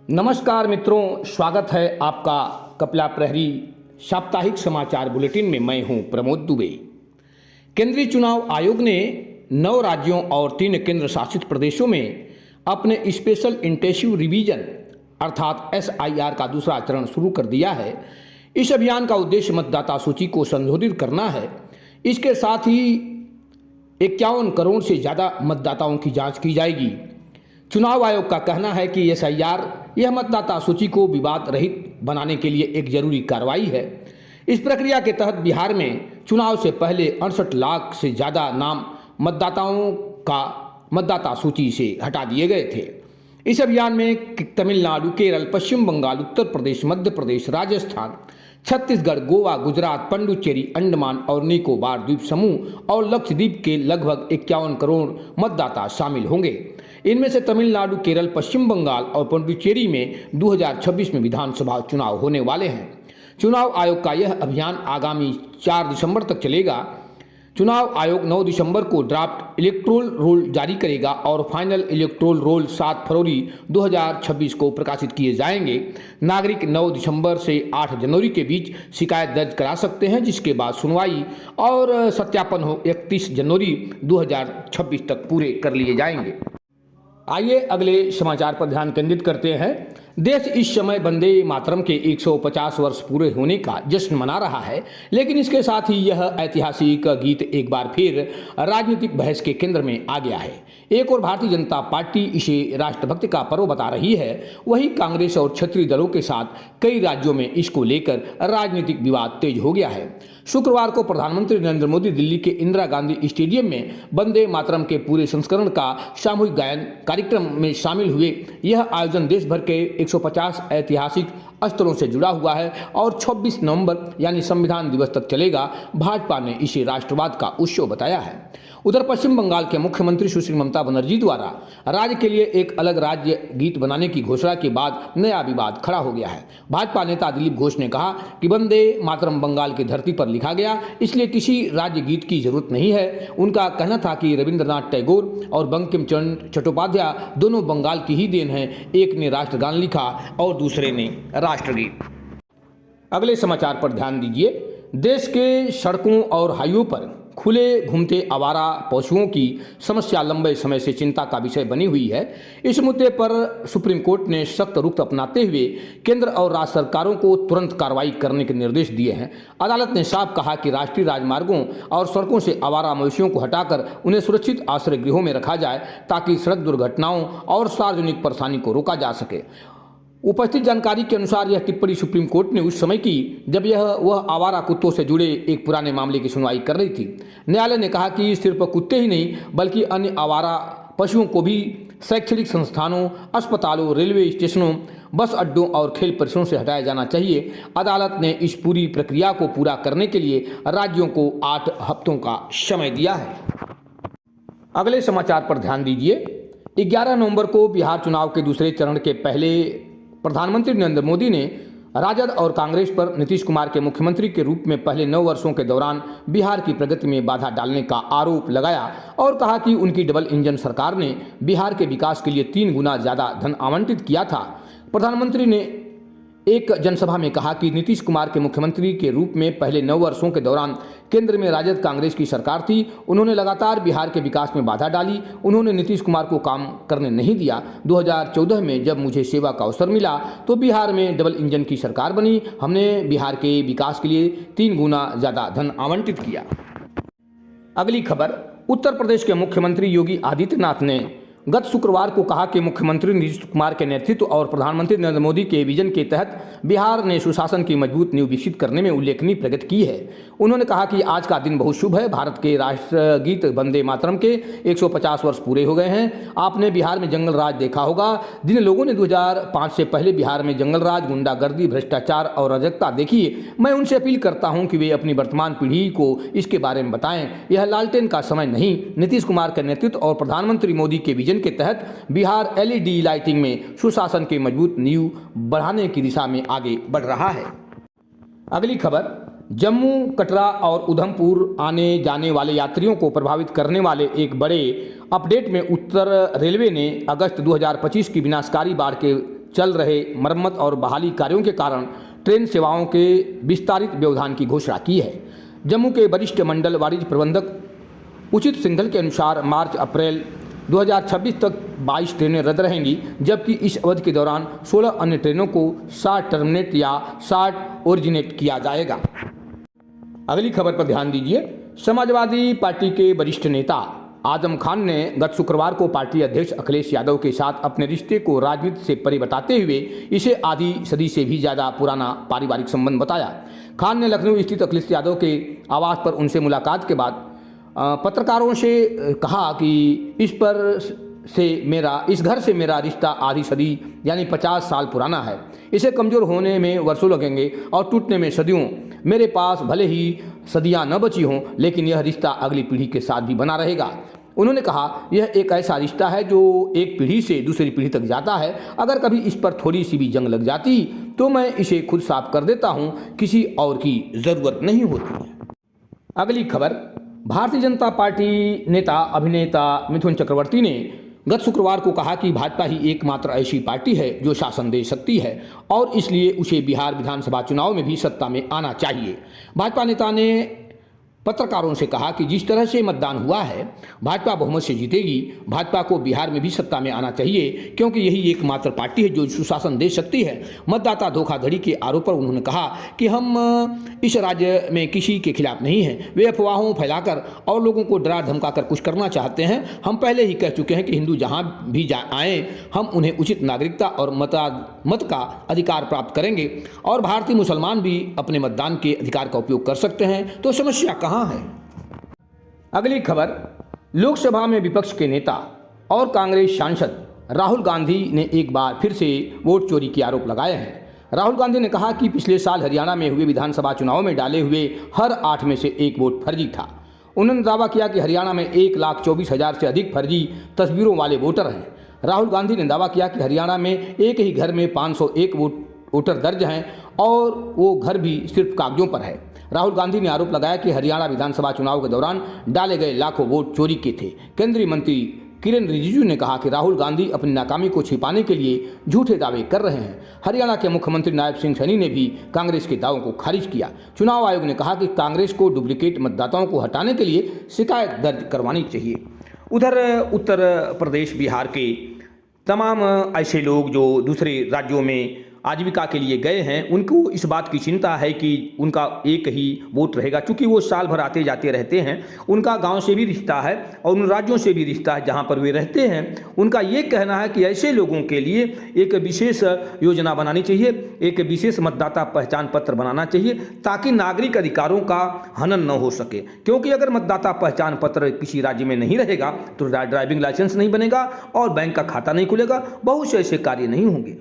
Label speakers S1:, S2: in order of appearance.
S1: नमस्कार मित्रों, स्वागत है आपका कपिला प्रहरी साप्ताहिक समाचार बुलेटिन में। मैं हूं प्रमोद दुबे। केंद्रीय चुनाव आयोग ने 9 राज्यों और 3 केंद्र शासित प्रदेशों में अपने स्पेशल इंटेंसिव रिवीजन अर्थात SIR का दूसरा चरण शुरू कर दिया है। इस अभियान का उद्देश्य मतदाता सूची को संशोधित करना है। इसके साथ ही 51 करोड़ से ज़्यादा मतदाताओं की जांच की जाएगी। चुनाव आयोग का कहना है कि SIR यह मतदाता सूची को विवाद रहित बनाने के लिए एक जरूरी कार्रवाई है। इस प्रक्रिया के तहत बिहार में चुनाव से पहले 68 लाख से ज़्यादा नाम मतदाताओं का मतदाता सूची से हटा दिए गए थे। इस अभियान में तमिलनाडु, केरल, पश्चिम बंगाल, उत्तर प्रदेश, मध्य प्रदेश, राजस्थान, छत्तीसगढ़, गोवा, गुजरात, पुडुचेरी, अंडमान और निकोबार द्वीप समूह और लक्षद्वीप के लगभग 51 करोड़ मतदाता शामिल होंगे। इनमें से तमिलनाडु, केरल, पश्चिम बंगाल और पुडुचेरी में 2026 में विधानसभा चुनाव होने वाले हैं। चुनाव आयोग का यह अभियान आगामी 4 दिसंबर तक चलेगा। चुनाव आयोग 9 दिसंबर को ड्राफ्ट इलेक्टोरल रोल जारी करेगा और फाइनल इलेक्टोरल रोल 7 फरवरी 2026 को प्रकाशित किए जाएंगे। नागरिक 9 दिसंबर से 8 जनवरी के बीच शिकायत दर्ज करा सकते हैं, जिसके बाद सुनवाई और सत्यापन 31 जनवरी 2026 तक पूरे कर लिए जाएंगे। आइए अगले समाचार पर ध्यान केंद्रित करते हैं। देश इस समय वंदे मातरम के 150 वर्ष पूरे होने का जश्न मना रहा है, लेकिन इसके साथ ही यह ऐतिहासिक गीत एक बार फिर राजनीतिक बहस के केंद्र में आ गया है। एक और भारतीय जनता पार्टी इसे राष्ट्रभक्ति का पर्व बता रही है, वही कांग्रेस और क्षेत्रीय दलों के साथ कई राज्यों में इसको लेकर राजनीतिक विवाद तेज हो गया है। शुक्रवार को प्रधानमंत्री नरेंद्र मोदी दिल्ली के इंदिरा गांधी स्टेडियम में वंदे मातरम के पूरे संस्करण का सामूहिक गायन कार्यक्रम में शामिल हुए। यह आयोजन देश भर के 150 ऐतिहासिक स्थलों से जुड़ा हुआ है और 26 नवंबर यानी संविधान दिवस तक चलेगा। भाजपा ने इसे राष्ट्रवाद का उत्सव बताया है। उधर पश्चिम बंगाल के मुख्यमंत्री सुश्री ममता बनर्जी द्वारा राज्य के लिए एक अलग राज्य गीत बनाने की घोषणा के बाद नया विवाद खड़ा हो गया है। भाजपा नेता दिलीप घोष ने कहा कि वंदे मातरम बंगाल की धरती पर लिखा गया, इसलिए किसी राज्य गीत की जरूरत नहीं है। उनका कहना था कि रविंद्रनाथ टैगोर और बंकिम चंद्र चट्टोपाध्याय दोनों बंगाल की ही देन है। एक ने राष्ट्रगान लिखा और दूसरे ने राष्ट्रगीत। अगले समाचार पर ध्यान दीजिए। देश के सड़कों और हाईवे पर खुले घूमते आवारा पशुओं की समस्या लंबे समय से चिंता का विषय बनी हुई है। इस मुद्दे पर सुप्रीम कोर्ट ने सख्त रुख अपनाते हुए केंद्र और राज्य सरकारों को तुरंत कार्रवाई करने के निर्देश दिए हैं। अदालत ने साफ कहा कि राष्ट्रीय राजमार्गों और सड़कों से आवारा मवेशियों को हटाकर उन्हें सुरक्षित आश्रय गृहों में रखा जाए, ताकि सड़क दुर्घटनाओं और सार्वजनिक परेशानी को रोका जा सके। उपस्थित जानकारी के अनुसार यह टिप्पणी सुप्रीम कोर्ट ने उस समय की जब वह आवारा कुत्तों से जुड़े एक पुराने मामले की सुनवाई कर रही थी। न्यायालय ने कहा कि सिर्फ कुत्ते ही नहीं बल्कि अन्य आवारा पशुओं को भी शैक्षणिक संस्थानों, अस्पतालों, रेलवे स्टेशनों, बस अड्डों और खेल परिसरों से हटाया जाना चाहिए। अदालत ने इस पूरी प्रक्रिया को पूरा करने के लिए राज्यों को 8 हफ्तों का समय दिया है। अगले समाचार पर ध्यान दीजिए। 11 नवंबर को बिहार चुनाव के दूसरे चरण के पहले प्रधानमंत्री नरेंद्र मोदी ने राजद और कांग्रेस पर नीतीश कुमार के मुख्यमंत्री के रूप में पहले 9 वर्षों के दौरान बिहार की प्रगति में बाधा डालने का आरोप लगाया और कहा कि उनकी डबल इंजन सरकार ने बिहार के विकास के लिए 3 गुना ज़्यादा धन आवंटित किया था। प्रधानमंत्री ने एक जनसभा में कहा कि नीतीश कुमार के मुख्यमंत्री के रूप में पहले 9 वर्षों के दौरान केंद्र में राजद कांग्रेस की सरकार थी। उन्होंने लगातार बिहार के विकास में बाधा डाली। उन्होंने नीतीश कुमार को काम करने नहीं दिया। 2014 में जब मुझे सेवा का अवसर मिला तो बिहार में डबल इंजन की सरकार बनी। हमने बिहार के विकास के लिए 3 गुना ज़्यादा धन आवंटित किया। अगली खबर। उत्तर प्रदेश के मुख्यमंत्री योगी आदित्यनाथ ने गत शुक्रवार को कहा कि मुख्यमंत्री नीतीश कुमार के नेतृत्व और प्रधानमंत्री नरेंद्र मोदी के विजन के तहत बिहार ने सुशासन की मजबूत नींव विकसित करने में उल्लेखनीय प्रगति की है। उन्होंने कहा कि आज का दिन बहुत शुभ है। भारत के राष्ट्रगीत वंदे मातरम के 150 वर्ष पूरे हो गए हैं। आपने बिहार में जंगल राज देखा होगा। जिन लोगों ने 2005 से पहले बिहार में जंगल राज, गुंडागर्दी, भ्रष्टाचार और अराजकता देखी, मैं उनसे अपील करता हूं कि वे अपनी वर्तमान पीढ़ी को इसके बारे में बताएं। यह लालटेन का समय नहीं। नीतीश कुमार के नेतृत्व और प्रधानमंत्री मोदी के विजन के तहत बिहार LED लाइटिंग में सुशासन के मजबूत नींव बढ़ाने की दिशा में आगे बढ़ रहा है। अगली खबर। जम्मू, कटरा और उधमपुर आने जाने वाले यात्रियों को प्रभावित करने वाले एक बड़े अपडेट में उत्तर रेलवे ने अगस्त 2025 की विनाशकारी बाढ़ के चल रहे मरम्मत और बहाली कार्यों के कारण ट्रेन सेवाओं के विस्तारित व्यवधान की घोषणा की है। जम्मू के वरिष्ठ मंडल वाणिज्य प्रबंधक उचित सिंघल के अनुसार मार्च अप्रैल 2026 तक 22 ट्रेनें रद्द रहेंगी, जबकि इस अवधि के दौरान 16 अन्य ट्रेनों को 60 टर्मिनेट या 60 ओरिजिनेट किया जाएगा। अगली खबर पर ध्यान दीजिए। समाजवादी पार्टी के वरिष्ठ नेता आजम खान ने गत शुक्रवार को पार्टी अध्यक्ष अखिलेश यादव के साथ अपने रिश्ते को राजनीति से परे बताते हुए इसे आधी सदी से भी ज़्यादा पुराना पारिवारिक संबंध बताया। खान ने लखनऊ स्थित अखिलेश यादव के आवास पर उनसे मुलाकात के बाद पत्रकारों से कहा कि इस घर से मेरा रिश्ता आधी सदी यानी 50 साल पुराना है। इसे कमज़ोर होने में वर्षों लगेंगे और टूटने में सदियों। मेरे पास भले ही सदियां न बची हों, लेकिन यह रिश्ता अगली पीढ़ी के साथ भी बना रहेगा। उन्होंने कहा, यह एक ऐसा रिश्ता है जो एक पीढ़ी से दूसरी पीढ़ी तक जाता है। अगर कभी इस पर थोड़ी सी भी जंग लग जाती तो मैं इसे खुद साफ कर देता हूँ, किसी और की ज़रूरत नहीं होती है। अगली खबर, भारतीय जनता पार्टी नेता अभिनेता मिथुन चक्रवर्ती ने गत शुक्रवार को कहा कि भाजपा ही एकमात्र ऐसी पार्टी है जो शासन दे सकती है और इसलिए उसे बिहार विधानसभा चुनाव में भी सत्ता में आना चाहिए। भाजपा नेता ने पत्रकारों से कहा कि जिस तरह से मतदान हुआ है, भाजपा बहुमत से जीतेगी। भाजपा को बिहार में भी सत्ता में आना चाहिए, क्योंकि यही एकमात्र पार्टी है जो सुशासन दे सकती है। मतदाता धोखाधड़ी के आरोप पर उन्होंने कहा कि हम इस राज्य में किसी के खिलाफ नहीं हैं। वे अफवाहों फैलाकर और लोगों को डरा धमकाकर कुछ करना चाहते हैं। हम पहले ही कह चुके हैं कि हिंदू जहाँ भी आएँ, हम उन्हें उचित नागरिकता और मत का अधिकार प्राप्त करेंगे और भारतीय मुसलमान भी अपने मतदान के अधिकार का उपयोग कर सकते हैं। तो समस्या कहाँ है? अगली खबर, लोकसभा में विपक्ष के नेता और कांग्रेस सांसद राहुल गांधी ने एक बार फिर से वोट चोरी के आरोप लगाए हैं। राहुल गांधी ने कहा कि पिछले साल हरियाणा में हुए विधानसभा चुनाव में डाले हुए हर 8 में से 1 वोट फर्जी था। उन्होंने दावा किया कि हरियाणा में 1,24,000 से अधिक फर्जी तस्वीरों वाले वोटर हैं। राहुल गांधी ने दावा किया कि हरियाणा में एक ही घर में 501 वोटर दर्ज हैं और वो घर भी सिर्फ कागजों पर है। राहुल गांधी ने आरोप लगाया कि हरियाणा विधानसभा चुनाव के दौरान डाले गए लाखों वोट चोरी के थे। केंद्रीय मंत्री किरेन रिजिजू ने कहा कि राहुल गांधी अपनी नाकामी को छिपाने के लिए झूठे दावे कर रहे हैं। हरियाणा के मुख्यमंत्री नायब सिंह सैनी ने भी कांग्रेस के दावों को खारिज किया। चुनाव आयोग ने कहा कि कांग्रेस को डुप्लीकेट मतदाताओं को हटाने के लिए शिकायत दर्ज करवानी चाहिए। उधर उत्तर प्रदेश, बिहार के तमाम ऐसे लोग जो दूसरे राज्यों में आजीविका के लिए गए हैं, उनको इस बात की चिंता है कि उनका एक ही वोट रहेगा, क्योंकि वो साल भर आते जाते रहते हैं। उनका गांव से भी रिश्ता है और उन राज्यों से भी रिश्ता है जहां पर वे रहते हैं। उनका ये कहना है कि ऐसे लोगों के लिए एक विशेष योजना बनानी चाहिए, एक विशेष मतदाता पहचान पत्र बनाना चाहिए, ताकि नागरिक अधिकारों का हनन न हो सके। क्योंकि अगर मतदाता पहचान पत्र किसी राज्य में नहीं रहेगा तो ड्राइविंग लाइसेंस नहीं बनेगा और बैंक का खाता नहीं खुलेगा, बहुत से ऐसे कार्य नहीं होंगे।